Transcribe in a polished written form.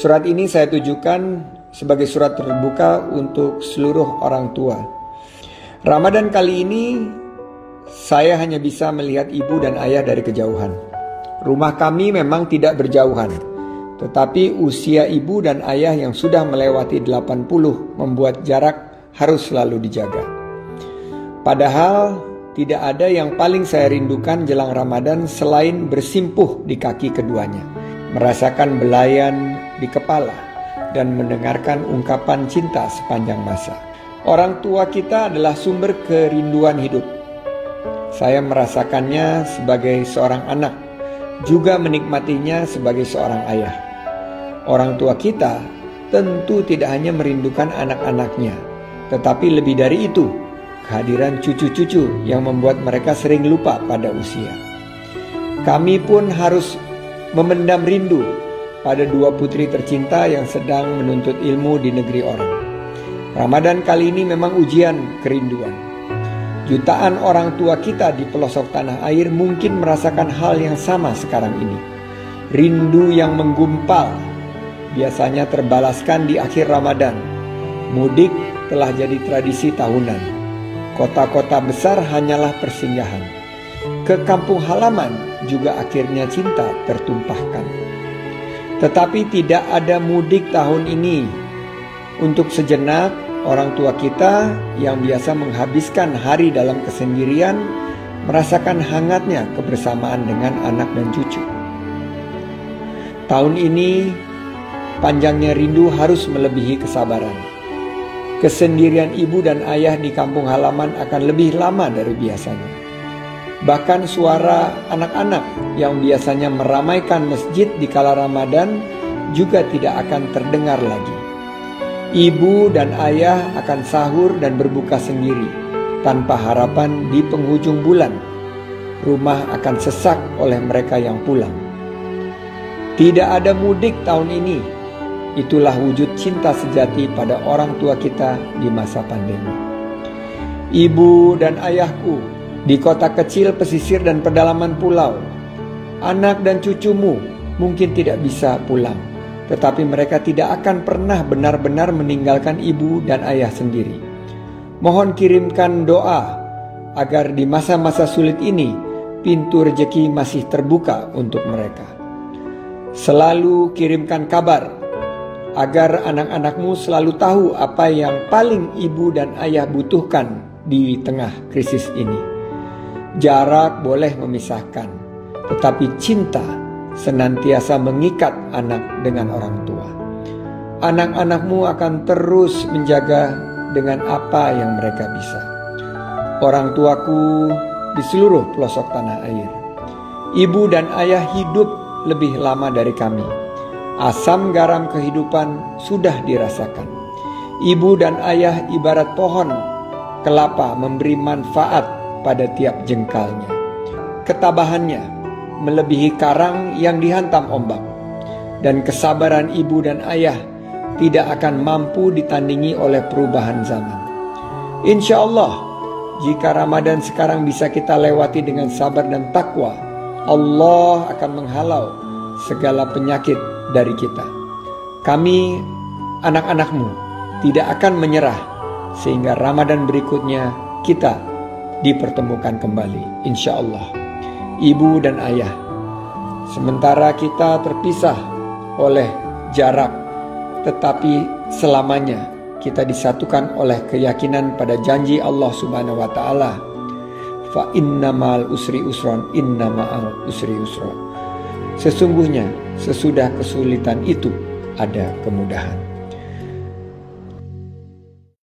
Surat ini saya tujukan sebagai surat terbuka untuk seluruh orang tua. Ramadan kali ini saya hanya bisa melihat ibu dan ayah dari kejauhan. Rumah kami memang tidak berjauhan, tetapi usia ibu dan ayah yang sudah melewati 80 membuat jarak harus selalu dijaga. Padahal tidak ada yang paling saya rindukan jelang Ramadan selain bersimpuh di kaki keduanya, merasakan belayan di kepala, dan mendengarkan ungkapan cinta sepanjang masa. Orang tua kita adalah sumber kerinduan hidup. Saya merasakannya sebagai seorang anak, juga menikmatinya sebagai seorang ayah. Orang tua kita tentu tidak hanya merindukan anak-anaknya, tetapi lebih dari itu, kehadiran cucu-cucu yang membuat mereka sering lupa pada usia. Kami pun harus memendam rindu pada dua putri tercinta yang sedang menuntut ilmu di negeri orang. Ramadan kali ini memang ujian kerinduan. Jutaan orang tua kita di pelosok tanah air mungkin merasakan hal yang sama sekarang ini. Rindu yang menggumpal biasanya terbalaskan di akhir Ramadan. Mudik telah jadi tradisi tahunan. Kota-kota besar hanyalah persinggahan. Ke kampung halaman juga akhirnya cinta tertumpahkan. Tetapi tidak ada mudik tahun ini. Untuk sejenak, orang tua kita yang biasa menghabiskan hari dalam kesendirian merasakan hangatnya kebersamaan dengan anak dan cucu. Tahun ini, panjangnya rindu harus melebihi kesabaran. Kesendirian ibu dan ayah di kampung halaman akan lebih lama dari biasanya. Bahkan suara anak-anak yang biasanya meramaikan masjid di kala Ramadan juga tidak akan terdengar lagi. Ibu dan ayah akan sahur dan berbuka sendiri, tanpa harapan di penghujung bulan. Rumah akan sesak oleh mereka yang pulang. Tidak ada mudik tahun ini. Itulah wujud cinta sejati pada orang tua kita di masa pandemi. Ibu dan ayahku di kota kecil, pesisir dan pedalaman pulau, anak dan cucumu mungkin tidak bisa pulang, tetapi mereka tidak akan pernah benar-benar meninggalkan ibu dan ayah sendiri. Mohon kirimkan doa agar di masa-masa sulit ini pintu rezeki masih terbuka untuk mereka. Selalu kirimkan kabar agar anak-anakmu selalu tahu apa yang paling ibu dan ayah butuhkan di tengah krisis ini. Jarak boleh memisahkan, tetapi cinta senantiasa mengikat anak dengan orang tua. Anak-anakmu akan terus menjaga dengan apa yang mereka bisa. Orang tuaku di seluruh pelosok tanah air, ibu dan ayah hidup lebih lama dari kami. Asam garam kehidupan sudah dirasakan. Ibu dan ayah ibarat pohon kelapa memberi manfaat pada tiap jengkalnya. Ketabahannya melebihi karang yang dihantam ombak, dan kesabaran ibu dan ayah tidak akan mampu ditandingi oleh perubahan zaman. Insya Allah, jika Ramadan sekarang bisa kita lewati dengan sabar dan takwa, Allah akan menghalau segala penyakit dari kita. Kami, anak-anakmu, tidak akan menyerah sehingga Ramadan berikutnya kita dipertemukan kembali, insya Allah. Ibu dan ayah, sementara kita terpisah oleh jarak, tetapi selamanya kita disatukan oleh keyakinan pada janji Allah Subhanahu wa taala, fa inna ma'al usri usron, inna ma'al usri usron. Sesungguhnya sesudah kesulitan itu ada kemudahan.